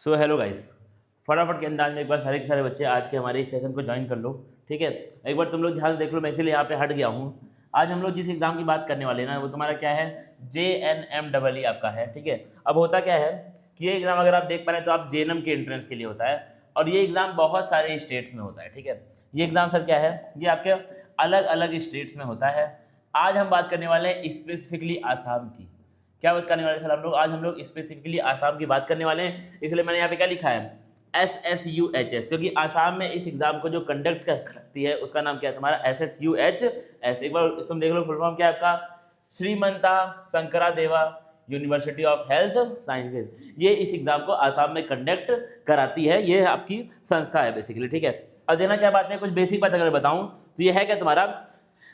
So hello guys, फटाफट के अंदाज में एक बार सारे बच्चे आज के हमारे इस सेशन को ज्वाइन कर लो। ठीक है, एक बार तुम लोग ध्यान से देख लो, मैं इसीलिए यहाँ पे हट गया हूँ। आज हम लोग जिस एग्जाम की बात करने वाले हैं ना, वो तुम्हारा क्या है, JNMEE आपका है। ठीक है, अब होता क्या है कि ये एग्जाम अगर आप देख पा रहे हैं तो आप JNM के एंट्रेंस के लिए होता है, और ये एग्जाम बहुत सारे स्टेट्स में होता है। ठीक है, ये एग्जाम सर क्या है, ये आपके अलग अलग स्टेट्स में होता है। आज हम बात करने वाले हैं स्पेसिफिकली आसाम की। क्या बात करने वाले सर हम लोग, आज हम लोग स्पेसिफिकली आसाम की बात करने वाले हैं, इसलिए मैंने यहाँ पे क्या लिखा है, SSUHS, क्योंकि आसाम में इस एग्जाम को जो कंडक्ट करती है उसका नाम क्या है तुम्हारा, SSUHS। एक बार तुम देख लो फुल फॉर्म क्या है आपका, Srimanta Sankaradeva university of health sciences. ये इस एग्जाम को आसाम में कंडक्ट कराती है, ये आपकी संस्था है बेसिकली। ठीक है, अब देखना क्या बात है, कुछ बेसिक बात अगर बताऊं तो ये है क्या तुम्हारा,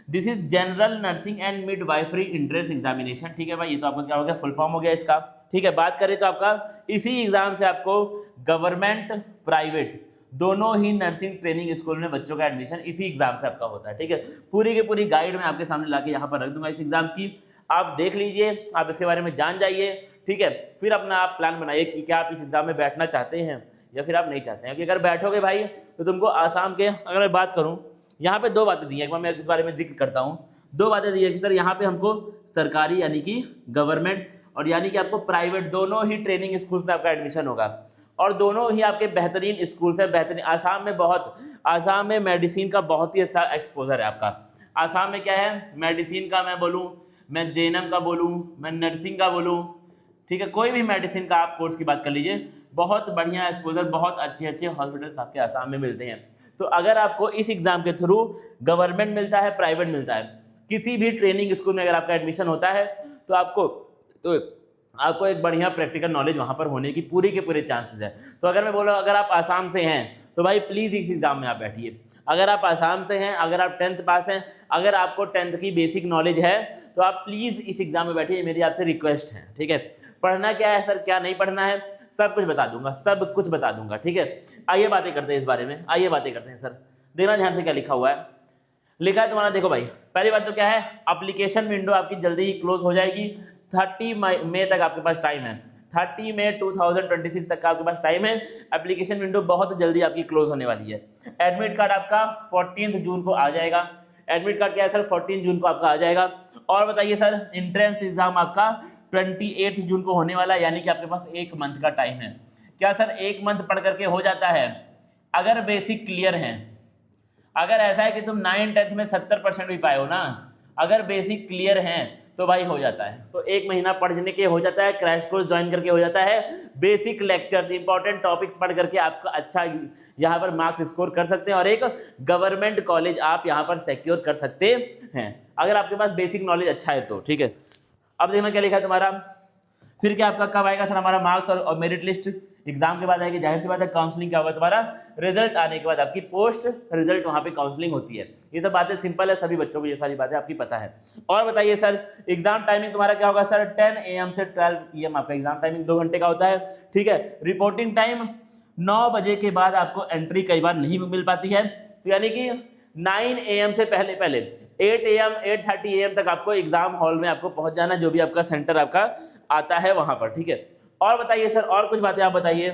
this is general nursing and midwifery entrance examination. ठीक है भाई, ये तो आपका क्या हो गया, फुल फॉर्म हो गया इसका। ठीक है, बात करें तो आपका इसी एग्जाम से आपको गवर्नमेंट प्राइवेट दोनों ही नर्सिंग ट्रेनिंग स्कूल में बच्चों का एडमिशन इसी एग्जाम से आपका होता है। ठीक है, पूरी की पूरी गाइड मैं आपके सामने लाके यहाँ पर रख दूंगा इस एग्जाम की, आप देख लीजिए, आप इसके बारे में जान जाइए। ठीक है, फिर अपना आप प्लान बनाइए कि क्या आप इस एग्जाम में बैठना चाहते हैं या फिर आप नहीं चाहते हैं। क्योंकि अगर बैठोगे भाई तो तुमको आसाम के, अगर मैं बात करूँ यहाँ पे दो बातें दी हैं, एक बार मैं इस बारे में जिक्र करता हूँ। दो बातें दी है कि सर यहाँ पे हमको सरकारी यानी कि गवर्नमेंट और यानी कि आपको प्राइवेट दोनों ही ट्रेनिंग स्कूल्स में आपका एडमिशन होगा, और दोनों ही आपके बेहतरीन स्कूल से बेहतरीन। आसाम में मेडिसिन का बहुत ही अच्छा एक्सपोजर है आपका। आसाम में क्या है, मेडिसिन का मैं बोलूँ, मैं JNM का बोलूँ, मैं नर्सिंग का बोलूँ, ठीक है, कोई भी मेडिसिन का आप कोर्स की बात कर लीजिए, बहुत बढ़िया एक्सपोजर, बहुत अच्छे अच्छे हॉस्पिटल्स आपके आसाम में मिलते हैं। तो अगर आपको इस एग्जाम के थ्रू गवर्नमेंट मिलता है, प्राइवेट मिलता है, किसी भी ट्रेनिंग स्कूल में अगर आपका एडमिशन होता है तो आपको एक बढ़िया प्रैक्टिकल नॉलेज वहाँ पर होने की पूरी के पूरे चांसेस है। तो अगर मैं बोल रहा हूँ अगर आप आसाम से हैं तो भाई प्लीज़ इस एग्ज़ाम में आप बैठिए। अगर आप आसाम से हैं, अगर आप 10th पास हैं, अगर आपको 10th की बेसिक नॉलेज है तो आप प्लीज़ इस एग्ज़ाम में बैठिए, मेरी आपसे रिक्वेस्ट है। ठीक है, पढ़ना क्या है सर, क्या नहीं पढ़ना है, सब कुछ बता दूंगा, सब कुछ बता दूंगा। ठीक है, आइए बातें करते हैं इस बारे में, आइए बातें करते हैं सर। देखना ध्यान से क्या लिखा हुआ है, लिखा है तुम्हारा, देखो भाई, पहली बात तो क्या है, एप्लीकेशन विंडो आपकी जल्दी ही क्लोज हो जाएगी। 30 मई तक आपके पास टाइम है, 30 मई 2026 तक का आपके पास टाइम है। एप्लीकेशन विंडो बहुत जल्दी आपकी क्लोज होने वाली है। एडमिट कार्ड आपका 14 जून को आ जाएगा। एडमिट कार्ड क्या है सर, 14 जून को आपका आ जाएगा। और बताइए सर, एंट्रेंस एग्जाम आपका 28 जून को होने वाला है, यानी कि आपके पास 1 मंथ का टाइम है। क्या सर 1 मंथ पढ़ करके हो जाता है? अगर बेसिक क्लियर है, अगर ऐसा है कि तुम 9th-10th में 70% भी पाए हो ना, अगर बेसिक क्लियर हैं तो भाई हो जाता है। तो 1 महीना पढ़ने के हो जाता है, क्रैश कोर्स ज्वाइन करके हो जाता है, बेसिक लेक्चर्स इंपॉर्टेंट टॉपिक्स पढ़ करके आपका अच्छा यहाँ पर मार्क्स स्कोर कर सकते हैं और एक गवर्नमेंट कॉलेज आप यहाँ पर सिक्योर कर सकते हैं, अगर आपके पास बेसिक नॉलेज अच्छा है तो। ठीक है, अब देखना क्या लिखा है तुम्हारा, फिर क्या आपका कब आएगा सर हमारा मार्क्स और मेरिट लिस्ट एग्जाम के बाद आएगी, जाहिर सी बात है। काउंसलिंग क्या होगा तुम्हारा, रिजल्ट आने के बाद आपकी पोस्ट रिजल्ट वहां पे काउंसलिंग होती है। ये सब बातें सिंपल है, सभी बच्चों को ये सारी बातें आपकी पता है। और बताइए सर, एग्जाम टाइमिंग तुम्हारा क्या होगा सर, 10 AM से 12 PM आपका एग्जाम टाइमिंग 2 घंटे का होता है। ठीक है, रिपोर्टिंग टाइम 9 बजे के बाद आपको एंट्री कई बार नहीं मिल पाती है, तो यानी कि 9 AM से पहले 8 AM 8:30 AM तक आपको एग्जाम हॉल में आपको पहुंच जाना, जो भी आपका सेंटर आपका आता है वहां पर। ठीक है, और बताइए सर, और कुछ बातें आप बताइए।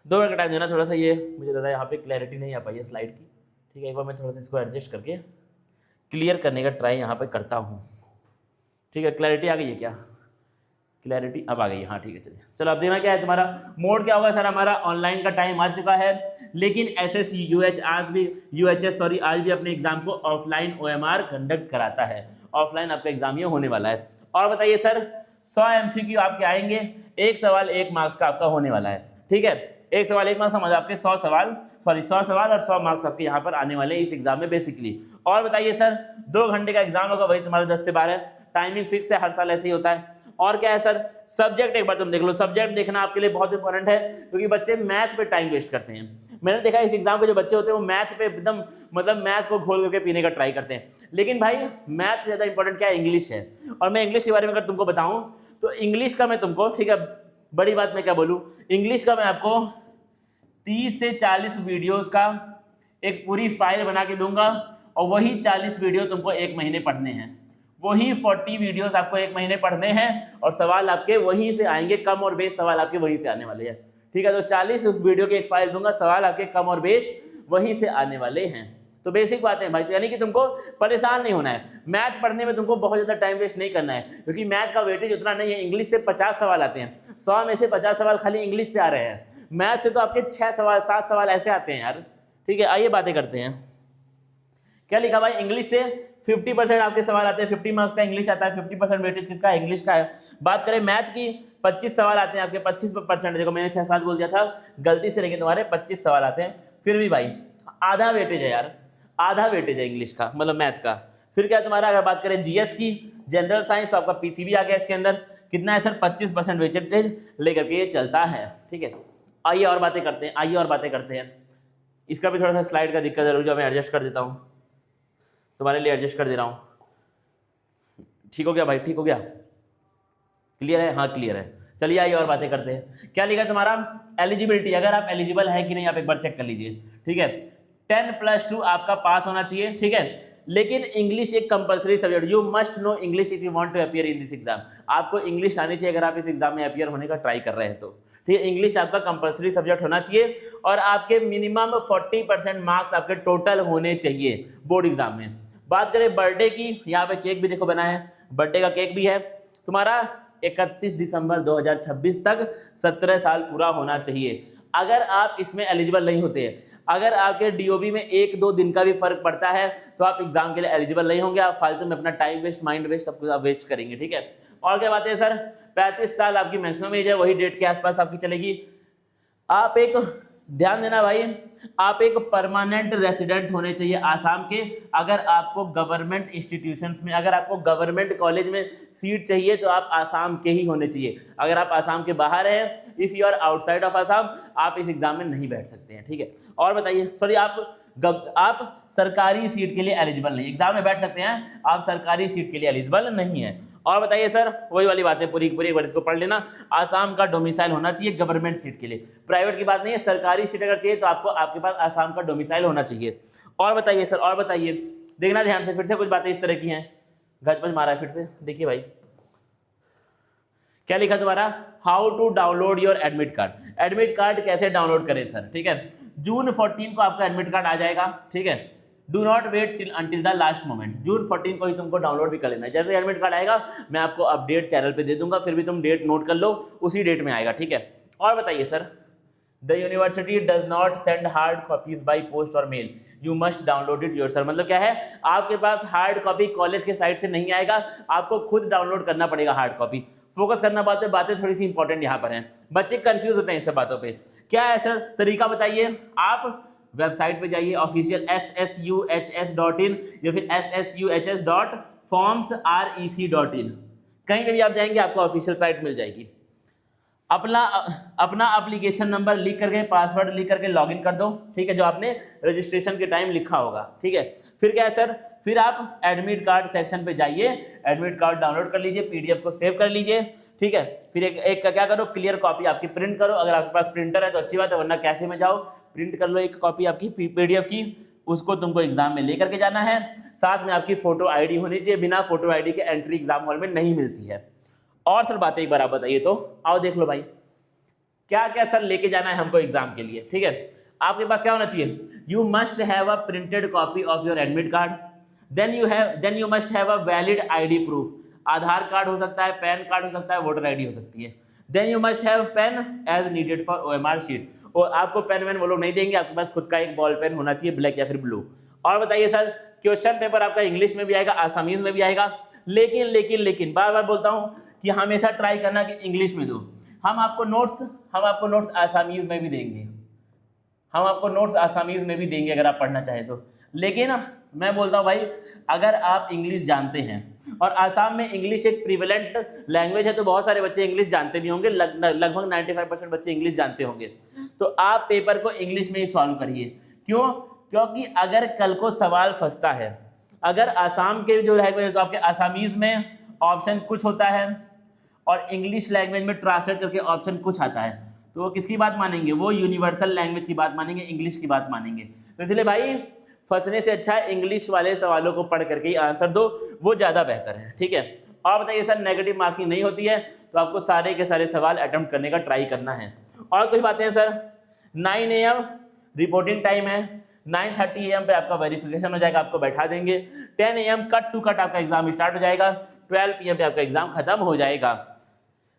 2 मिनट का टाइम देना, थोड़ा सा ये मुझे लग रहा है यहाँ पे क्लैरिटी नहीं आ पाई है स्लाइड की। ठीक है, एक बार मैं थोड़ा सा इसको एडजस्ट करके क्लियर करने का ट्राई यहाँ पे करता हूँ। ठीक है, क्लैरिटी आ गई है क्या, क्लैरिटी अब आ गई है, हाँ ठीक है। चलिए चलो, अब देखना क्या है तुम्हारा मोड क्या होगा सर, हमारा ऑनलाइन का टाइम आ चुका है, लेकिन SSUH आज भी UHS आज भी अपने एग्जाम को ऑफलाइन OMR कंडक्ट कराता है। ऑफलाइन आपका एग्जाम ये होने वाला है। और बताइए सर, 100 MCQ आपके आएंगे, एक सवाल 1 मार्क्स का आपका होने वाला है। ठीक है, एक सवाल 1 मार्क्स, समझ आपके 100 सवाल और 100 मार्क्स आपके यहाँ पर आने वाले हैं इस एग्जाम में बेसिकली। और बताइए सर, 2 घंटे का एग्जाम होगा, वही तुम्हारा 10 से 12 टाइमिंग फिक्स है, हर साल ऐसे ही होता है। और क्या है सर, सब्जेक्ट एक बार तुम देख लो, सब्जेक्ट देखना आपके लिए बहुत इंपॉर्टेंट है, क्योंकि बच्चे मैथ पे टाइम वेस्ट करते हैं। मैंने देखा इस एग्जाम के जो बच्चे होते हैं वो मैथ पे एकदम मतलब मैथ को घोल करके पीने का ट्राई करते हैं, लेकिन भाई मैथ से ज़्यादा इंपॉर्टेंट क्या है, इंग्लिश है। और मैं इंग्लिश के बारे में अगर तुमको बताऊं तो इंग्लिश का मैं तुमको, ठीक है, बड़ी बात मैं क्या बोलूँ, इंग्लिश का मैं आपको 30 से 40 वीडियोज़ का एक पूरी फाइल बना के दूंगा, और वही 40 वीडियो तुमको 1 महीने पढ़ने हैं, वही 40 वीडियोस आपको 1 महीने पढ़ने हैं, और सवाल आपके वहीं से आएंगे, कम और बेस सवाल आपके वहीं से आने वाले हैं। ठीक है। तो 40 वीडियो के एक फाइल दूंगा, सवाल आपके कम और बेश वहीं से आने वाले हैं। तो बेसिक बातें हैं भाई, तो यानी कि तुमको परेशान नहीं होना है, मैथ पढ़ने में तुमको बहुत ज़्यादा टाइम वेस्ट नहीं करना है, क्योंकि मैथ का वेटेज उतना नहीं है। इंग्लिश से 50 सवाल आते हैं, 100 में से 50 सवाल खाली इंग्लिश से आ रहे हैं, मैथ से तो आपके 6 सवाल 7 सवाल ऐसे आते हैं यार, ठीक है। आइए बातें करते हैं। क्या लिखा भाई, इंग्लिश से 50% आपके सवाल आते हैं, 50 मार्क्स का इंग्लिश आता है, 50% वेटेज किसका है, इंग्लिश का है। बात करें मैथ की, 25 सवाल आते हैं आपके, 25%, देखो मैंने 6-7 बोल दिया था गलती से, लेकिन तुम्हारे 25 सवाल आते हैं, फिर भी भाई आधा वेटेज है यार, आधा वेटेज है इंग्लिश का, मतलब मैथ का। फिर क्या तुम्हारा, अगर बात करें जीएस की, जनरल साइंस, तो आपका पीसीबी आ गया इसके अंदर, कितना है सर, 25% वेटेज लेकर के ये चलता है, ठीक है। आइए और बातें करते हैं, आइए और बातें करते हैं। इसका भी थोड़ा सा स्लाइड का दिक्कत जरूर, जो मैं एडजस्ट कर देता हूँ, तुम्हारे लिए एडजस्ट कर दे रहा हूँ। ठीक हो गया भाई, ठीक हो गया, क्लियर है, हाँ क्लियर है। चलिए आइए और बातें करते हैं। क्या लिखा तुम्हारा, एलिजिबिलिटी, अगर आप एलिजिबल है कि नहीं आप एक बार चेक कर लीजिए, ठीक है। 10+2 आपका पास होना चाहिए, ठीक है। लेकिन इंग्लिश एक compulsory subject, you must know English if you want to appear in this exam. आपको इंग्लिश आनी चाहिए अगर आप इस एग्जाम में अपीयर होने का ट्राई कर रहे हैं तो, ठीक है। इंग्लिश आपका कंपलसरी सब्जेक्ट होना चाहिए और आपके मिनिमम 40% मार्क्स आपके टोटल होने चाहिए बोर्ड एग्जाम में। बात करें बर्थडे की, यहाँ पे केक भी देखो बना है, बर्थडे का केक भी है तुम्हारा। 31 दिसंबर 2026 तक 17 साल पूरा होना चाहिए। अगर आप इसमें एलिजिबल नहीं होते हैं, अगर आपके डीओबी में 1-2 दिन का भी फर्क पड़ता है तो आप एग्जाम के लिए एलिजिबल नहीं होंगे, आप फालतू में अपना टाइम वेस्ट, माइंड वेस्ट, सब कुछ आप वेस्ट करेंगे, ठीक है। और क्या बात है सर, 35 साल आपकी मैक्सिमम एज है, वही डेट के आसपास आपकी चलेगी। आप एक, ध्यान देना भाई, आप एक परमानेंट रेसिडेंट होने चाहिए आसाम के। अगर आपको गवर्नमेंट इंस्टीट्यूशंस में, अगर आपको गवर्नमेंट कॉलेज में सीट चाहिए तो आप आसाम के ही होने चाहिए। अगर आप आसाम के बाहर हैं, if you are outside of Assam, आप इस एग्जाम में नहीं बैठ सकते हैं, ठीक है। और बताइए, सॉरी, आप सरकारी सीट के लिए एलिजिबल नहीं, एग्जाम में बैठ सकते हैं, आप सरकारी सीट के लिए एलिजिबल नहीं है। और बताइए सर, वही वाली बातें पूरी पूरी एक बार इसको पढ़ लेना। आसाम का डोमिसाइल होना चाहिए गवर्नमेंट सीट के लिए, प्राइवेट की बात नहीं है, सरकारी सीट अगर चाहिए तो आपको, आपके पास आसाम का डोमिसाइल होना चाहिए। और बताइए सर, और बताइए, देखना ध्यान से, फिर से कुछ बातें इस तरह की हैं, गजपज मारा है फिर से, देखिए भाई क्या लिखा तुम्हारा, how to download your admit card. Admit card कैसे डाउनलोड करें सर, ठीक है। जून 14 को आपका एडमिट कार्ड आ जाएगा, ठीक है। Do not wait till until the last moment, जून 14 को ही तुमको डाउनलोड भी कर लेना है। जैसे एडमिट कार्ड आएगा मैं आपको अपडेट चैनल पे दे दूंगा, फिर भी तुम डेट नोट कर लो, उसी डेट में आएगा, ठीक है। और बताइए sir, the university does not send hard copies by post और mail, you must download it yourself. मतलब क्या है, आपके पास हार्ड कॉपी कॉलेज के साइट से नहीं आएगा, आपको खुद डाउनलोड करना पड़ेगा हार्ड कॉपी। फोकस करना बात पे, बातें थोड़ी सी इंपॉर्टेंट यहाँ पर हैं, बच्चे कंफ्यूज होते हैं इन सब बातों पे। क्या है सर तरीका, बताइए। आप वेबसाइट पे जाइए, ऑफिशियल ssuhs.in या फिर ssuhs.formsrec.in, कहीं पे भी आप जाएंगे आपको ऑफिशियल साइट मिल जाएगी। अपना एप्लीकेशन नंबर लिख करके, पासवर्ड लिख करके लॉगिन कर दो, ठीक है, जो आपने रजिस्ट्रेशन के टाइम लिखा होगा, ठीक है। फिर क्या है सर, फिर आप एडमिट कार्ड सेक्शन पे जाइए, एडमिट कार्ड डाउनलोड कर लीजिए, पीडीएफ को सेव कर लीजिए, ठीक है। फिर एक का क्या करो, क्लियर कॉपी आपकी प्रिंट करो, अगर आपके पास प्रिंटर है तो अच्छी बात है, वरना कैफे में जाओ, प्रिंट कर लो एक कॉपी आपकी पीडीएफ की, उसको तुमको एग्जाम में लेकर के जाना है। साथ में आपकी फोटो आईडी होनी चाहिए, बिना फोटो आईडी के एंट्री एग्जाम हॉल में नहीं मिलती है। और सर बातें एक बार आप बताइए तो, आओ देख लो भाई, क्या क्या सर लेके जाना है हमको एग्जाम के लिए, ठीक है। आपके पास क्या होना चाहिए, you must have a printed copy of your admit card, then you must have a valid ID proof, Aadhaar card हो सकता है, पैन कार्ड हो सकता है, वोटर आईडी हो सकती है। Then you must have pen as needed for OMR sheet, और आपको पेन वैन वो लोग नहीं देंगे, आपके पास खुद का एक बॉल पेन होना चाहिए, ब्लैक या फिर ब्लू। और बताइए सर, क्वेश्चन पेपर आपका इंग्लिश में भी आएगा, आसामीज में भी आएगा, लेकिन बार बार बोलता हूं कि हमेशा ट्राई करना कि इंग्लिश में दो। हम आपको नोट्स आसामीज में भी देंगे, अगर आप पढ़ना चाहें तो। लेकिन मैं बोलता हूं भाई, अगर आप इंग्लिश जानते हैं, और आसाम में इंग्लिश एक प्रिवेलेंट लैंग्वेज है, तो बहुत सारे बच्चे इंग्लिश जानते नहीं होंगे, लगभग 95% बच्चे इंग्लिश जानते होंगे, तो आप पेपर को इंग्लिश में ही सॉल्व करिए। क्यों? क्योंकि अगर कल को सवाल फंसता है, अगर आसाम के जो लैंग्वेज, तो आपके आसामीज में ऑप्शन कुछ होता है और इंग्लिश लैंग्वेज में ट्रांसलेट करके ऑप्शन कुछ आता है, तो वो किसकी बात मानेंगे, वो यूनिवर्सल लैंग्वेज की बात मानेंगे, इंग्लिश की बात मानेंगे। तो इसलिए भाई फंसने से अच्छा है इंग्लिश वाले सवालों को पढ़ करके ही आंसर दो, वो ज़्यादा बेहतर है, ठीक है। और बताइए सर, नेगेटिव मार्किंग नहीं होती है, तो आपको सारे के सारे सवाल अटेम्प्ट करने का ट्राई करना है। और कुछ बातें हैं सर, 9 AM रिपोर्टिंग टाइम है, 9:30 AM पे आपका वेरिफिकेशन हो जाएगा, आपको बैठा देंगे, 10 AM कट टू कट आपका एग्जाम स्टार्ट हो जाएगा, 12 PM पे आपका एग्जाम खत्म हो जाएगा।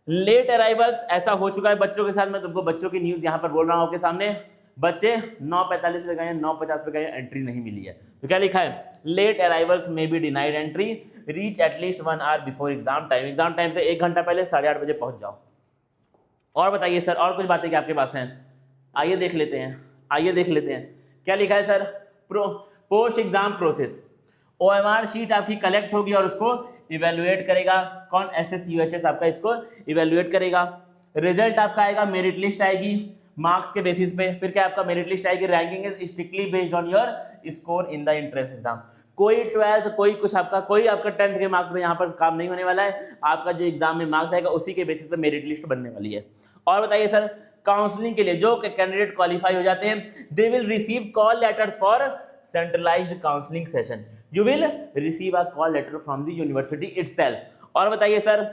लेट अराइवल्स ऐसा हो चुका है बच्चों के साथ, मैं तुमको बच्चों की न्यूज यहाँ पर बोल रहा हूँ आपके सामने, बच्चे 9:45 पे गए, 9:50 पे गए, एंट्री नहीं मिली है। तो क्या लिखा है, लेट अराइवल्स में be denied entry, reach at least 1 hour before exam time, exam time से 1 घंटा पहले 8:30 बजे पहुंच जाओ। और बताइए सर, और कुछ बातें क्या आपके पास हैं, आइए देख लेते हैं, आइए देख लेते हैं क्या लिखा है sir. Post exam process, OMR sheet आपकी कलेक्ट होगी और उसको इवेल्युएट करेगा कौन, SSUHS आपका इसको इवेल्युएट करेगा। रिजल्ट आपका आएगा, मेरिट लिस्ट आएगी मार्क्स के बेसिस पे, फिर क्या आपका मेरिट लिस्ट आएगी, ranking is strictly based on your score in the entrance exam. कोई 12th कोई कुछ आपका, कोई आपका 10th के मार्क्स पे यहाँ पर काम नहीं होने वाला है, आपका जो एग्जाम में मार्क्स आएगा उसी के बेसिस पे मेरिट लिस्ट बनने वाली है। और बताइए सर, काउंसलिंग के लिए जो कैंडिडेट क्वालिफाई हो जाते हैं, they will receive call letters for centralized counselling session, you will receive a call letter from the university itself. और बताइए सर,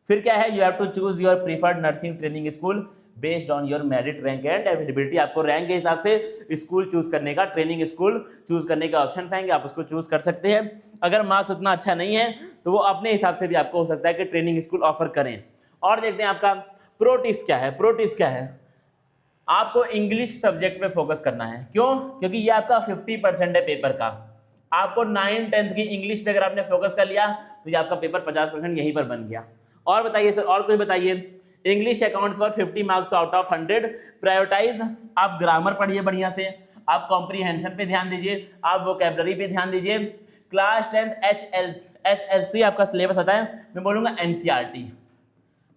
फिर क्या है, you have to choose your preferred nursing training school based on your merit rank and availability, आपको rank के हिसाब से school choose करने का, ट्रेनिंग स्कूल चूज करने का ऑप्शन आएंगे, आप उसको चूज कर सकते हैं। अगर मार्क्स उतना अच्छा नहीं है तो वो अपने हिसाब से भी आपको हो सकता है कि ट्रेनिंग स्कूल ऑफर करें। और देखते हैं आपका प्रो टिप्स क्या है। प्रो टिप्स क्या है, आपको इंग्लिश सब्जेक्ट पे फोकस करना है, क्यों, क्योंकि ये आपका 50% है पेपर का। आपको 9th 10th की इंग्लिश पे अगर आपने फोकस कर लिया तो ये आपका पेपर 50% यहीं पर बन गया। और बताइए सर, और कुछ बताइए, English accounts for 50 marks out of 100, prioritize, आप ग्रामर पढ़िए बढ़िया से, आप कॉम्प्रीहेंशन पे ध्यान दीजिए, आप वोकैबुलरी पे ध्यान दीजिए। क्लास 10th HSLC आपका सिलेबस आता है, मैं बोलूंगा NCERT,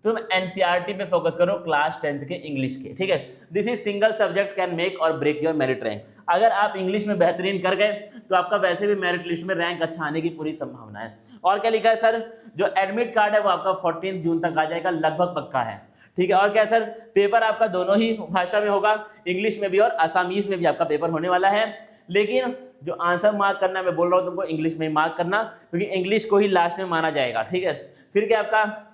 तुम NCERT पे फोकस करो क्लास 10th के इंग्लिश के, ठीक है। This is single subject can make और ब्रेक योर मेरिट रैंक। अगर आप इंग्लिश में बेहतरीन कर गए तो आपका वैसे भी मेरिट लिस्ट में रैंक अच्छा आने की पूरी संभावना है। और क्या लिखा है सर, जो एडमिट कार्ड है वो आपका 14 जून तक आ जाएगा, लगभग पक्का है, ठीक है। और क्या सर, पेपर आपका दोनों ही भाषा में होगा, इंग्लिश में भी और आसामीज में भी आपका पेपर होने वाला है। लेकिन जो आंसर मार्क करना, मैं बोल रहा हूँ तुमको इंग्लिश में ही मार्क करना, क्योंकि इंग्लिश को ही लास्ट में माना जाएगा, ठीक है। फिर क्या आपका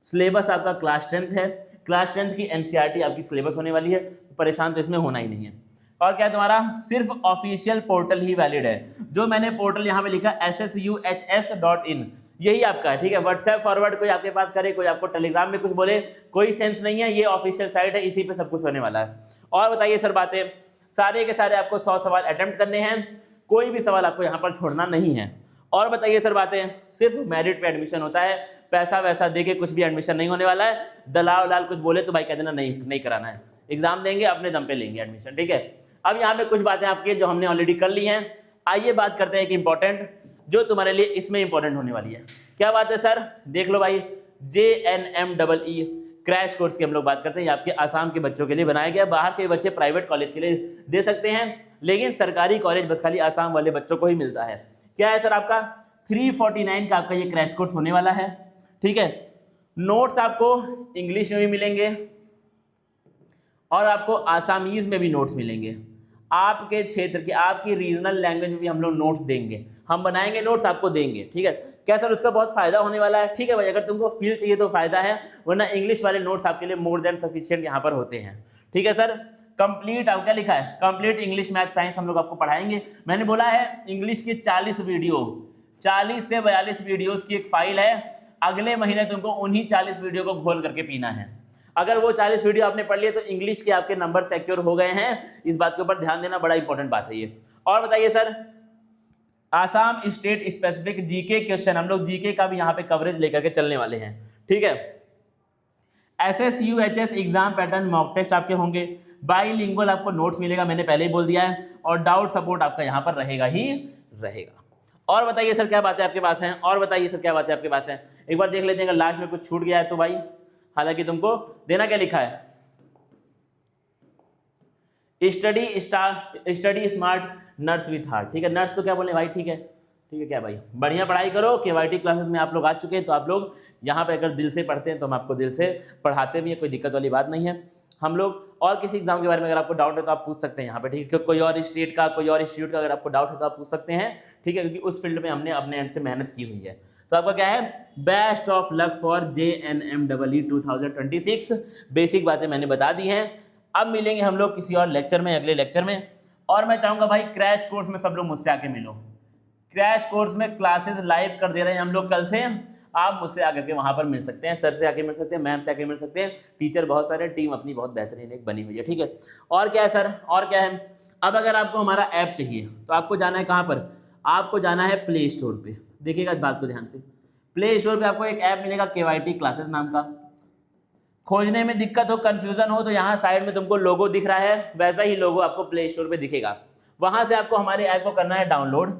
सिलेबस आपका क्लास 10th है, क्लास 10th की NCERT आपकी सिलेबस होने वाली है, परेशान तो इसमें होना ही नहीं है। और क्या तुम्हारा सिर्फ ऑफिशियल पोर्टल ही वैलिड है, जो मैंने पोर्टल यहाँ पे लिखा SSUHS.in, यही आपका है, ठीक है। व्हाट्सएप फॉरवर्ड कोई आपके पास करे, कोई आपको टेलीग्राम में कुछ बोले, कोई सेंस नहीं है, ये ऑफिशियल साइट है, इसी पे सब कुछ होने वाला है। और बताइए सर बातें, सारे के सारे आपको 100 सवाल अटेम्प्ट करने हैं, कोई भी सवाल आपको यहाँ पर छोड़ना नहीं है। और बताइए सर बातें, सिर्फ मेरिट पे एडमिशन होता है, पैसा वैसा देके कुछ भी एडमिशन नहीं होने वाला है। दलाल वलाल कुछ बोले तो भाई कह देना नहीं कराना है, एग्जाम देंगे अपने दम पे लेंगे एडमिशन, ठीक है। अब यहाँ पे कुछ बातें आपकी जो हमने ऑलरेडी कर ली हैं, आइए बात करते हैं कि इंपॉर्टेंट जो तुम्हारे लिए इसमें इंपॉर्टेंट होने वाली है। क्या बात है सर, देख लो भाई, JNMEE क्रैश कोर्स की हम लोग बात करते हैं। ये आपके आसाम के बच्चों के लिए बनाया गया, बाहर के बच्चे प्राइवेट कॉलेज के लिए दे सकते हैं, लेकिन सरकारी कॉलेज बस खाली आसाम वाले बच्चों को ही मिलता है। क्या है सर, आपका 349 का आपका ये क्रैश कोर्स होने वाला है, ठीक है। नोट्स आपको इंग्लिश में भी मिलेंगे और आपको आसामीज में भी नोट्स मिलेंगे, आपके क्षेत्र के, आपकी रीजनल लैंग्वेज में भी हम लोग नोट्स देंगे, हम बनाएंगे नोट्स आपको देंगे, ठीक है। क्या सर, उसका बहुत फायदा होने वाला है, ठीक है भाई, अगर तुमको फील चाहिए तो फायदा है, वरना इंग्लिश वाले नोट्स आपके लिए मोर देन सफिशिएंट यहाँ पर होते हैं, ठीक है सर। कंप्लीट, आप क्या लिखा है, कंप्लीट इंग्लिश मैथ साइंस हम लोग आपको पढ़ाएंगे। मैंने बोला है इंग्लिश की 40 वीडियो, 40 से 42 वीडियोस की एक फाइल है, अगले महीने तुमको उन्हीं 40 वीडियो को घोल करके पीना है। अगर वो 40 वीडियो आपने पढ़ लिए तो इंग्लिश के आपके नंबर सिक्योर हो गए हैं, इस बात के ऊपर ध्यान देना, बड़ा इंपॉर्टेंट बात है ये। और बताइए sir, Assam state specific GK question, हम लोग जीके का भी यहाँ पे कवरेज लेकर के चलने वाले हैं, ठीक है। SSUHS exam pattern mock test आपके होंगे, बाईलिंगुअल आपको नोट्स मिलेगा, मैंने पहले ही बोल दिया है, और डाउट सपोर्ट आपका यहाँ पर रहेगा ही रहेगा। और बताइए सर क्या बातें आपके पास हैं, और बताइए सर क्या बातें आपके पास हैं, एक बार देख लेते हैं, अगर लास्ट में कुछ छूट गया है तो भाई, हालांकि तुमको देना क्या लिखा है, study smart nurse with heart, ठीक है। नर्स तो क्या बोले भाई, ठीक है, ठीक है क्या भाई, बढ़िया पढ़ाई करो। KYT क्लासेस में आप लोग आ चुके हैं, तो आप लोग यहाँ पे अगर दिल से पढ़ते हैं तो हम आपको दिल से पढ़ाते भी हैं, कोई दिक्कत वाली बात नहीं है। हम लोग और किसी एग्जाम के बारे में अगर आपको डाउट है तो आप पूछ सकते हैं यहाँ पे, ठीक है। कोई और स्टेट का, कोई और इंस्टीट्यूट का अगर आपको डाउट है तो आप पूछ सकते हैं, ठीक है, क्योंकि उस फील्ड में हमने अपने एंड से मेहनत की हुई है। तो आपका क्या है, best of luck for JNMEE 2026। Basic बातें मैंने बता दी हैं। अब मिलेंगे हम लोग किसी और लेक्चर में, अगले लेक्चर में। और मैं चाहूँगा भाई क्रैश कोर्स में सब लोग मुझसे आके मिलो। क्रैश कोर्स में क्लासेस लाइव कर दे रहे हैं हम लोग कल से। आप मुझसे आकर के वहां पर मिल सकते हैं, सर से आके मिल सकते हैं, मैम से आके मिल सकते हैं, टीचर बहुत सारे, टीम अपनी बहुत बेहतरीन एक बनी हुई है, ठीक है। और क्या है सर, और क्या है, अब अगर आपको हमारा ऐप चाहिए तो आपको जाना है कहाँ पर, आपको जाना है प्ले स्टोर पे। देखिएगा इस बात को ध्यान से, प्ले स्टोर पे आपको एक ऐप मिलेगा KYT क्लासेस नाम का। खोजने में दिक्कत हो, कंफ्यूजन हो, तो यहाँ साइड में तुमको लोगो दिख रहा है, वैसा ही लोगो आपको प्ले स्टोर पे दिखेगा। वहां से आपको हमारे ऐप को करना है डाउनलोड।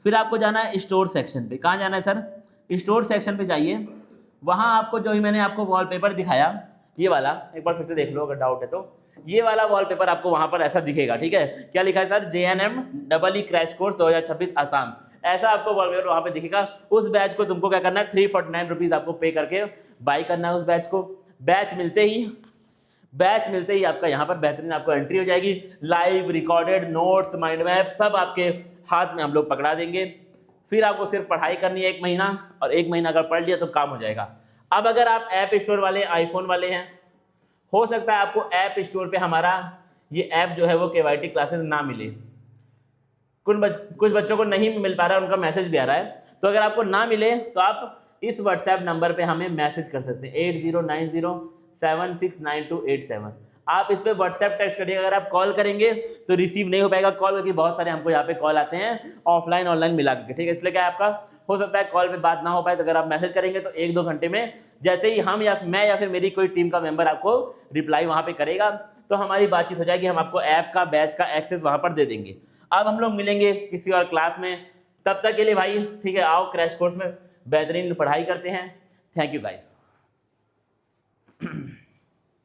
फिर आपको जाना है स्टोर सेक्शन पे। कहाँ जाना है सर, स्टोर सेक्शन पे जाइए। वहां आपको जो ही मैंने आपको वॉलपेपर दिखाया, ये वाला एक बार फिर से देख लो अगर डाउट है तो, ये वाला वॉलपेपर आपको वहां पर ऐसा दिखेगा, ठीक है। क्या लिखा है sir, JNMEE crash course 2026 Assam, ऐसा आपको वॉलपेपर वहां पे दिखेगा। उस बैच को तुमको क्या करना है, 349 रुपीज आपको पे करके बाई करना है उस बैच को। बैच मिलते ही आपका यहाँ पर बेहतरीन आपको एंट्री हो जाएगी। Live recorded notes, mind map सब आपके हाथ में हम लोग पकड़ा देंगे। फिर आपको सिर्फ पढ़ाई करनी है 1 महीना, और 1 महीना अगर पढ़ लिया तो काम हो जाएगा। अब अगर आप ऐप स्टोर वाले, आईफोन वाले हैं, हो सकता है आपको ऐप स्टोर पे हमारा ये ऐप जो है वो KYT क्लासेस ना मिले। कुछ बच्चों को नहीं मिल पा रहा है, उनका मैसेज भी आ रहा है। तो अगर आपको ना मिले तो आप इस व्हाट्सएप नंबर पे हमें मैसेज कर सकते हैं, 8090769287। आप इस पे व्हाट्सएप टेक्स्ट करिएगा। अगर आप कॉल करेंगे तो रिसीव नहीं हो पाएगा कॉल, क्योंकि बहुत सारे हमको यहाँ पे कॉल आते हैं ऑफलाइन ऑनलाइन मिला करके, ठीक है। इसलिए क्या आपका हो सकता है कॉल पे बात ना हो पाए, तो अगर आप मैसेज करेंगे तो 1-2 घंटे में जैसे ही हम या मैं या फिर मेरी कोई टीम का मेंबर आपको रिप्लाई वहां पे करेगा, तो हमारी बातचीत हो जाएगी, हम आपको ऐप का, बैच का एक्सेस वहां पर दे देंगे। अब हम लोग मिलेंगे किसी और क्लास में, तब तक के लिए भाई ठीक है, आओ क्रैश कोर्स में बेहतरीन पढ़ाई करते हैं। Thank you guys.